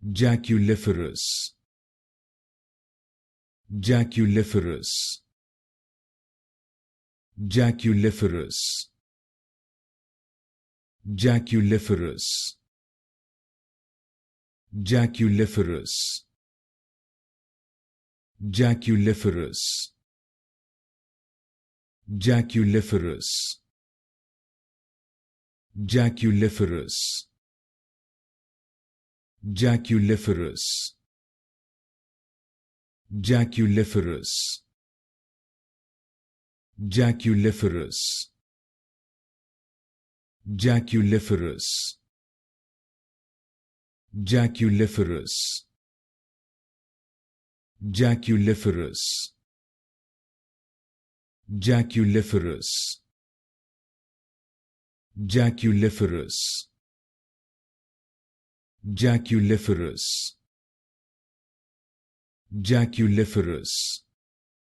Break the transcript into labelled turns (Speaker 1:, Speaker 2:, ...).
Speaker 1: Jaculiferous. Jaculiferous. Jaculiferous. Jaculiferous. Jaculiferous. Jaculiferous. Jaculiferous. Jaculiferous. Jaculiferous. Jaculiferous. Jaculiferous. Jaculiferous. Jaculiferous. Jaculiferous. Jaculiferous. Jaculiferous. Jaculiferous. Jaculiferous.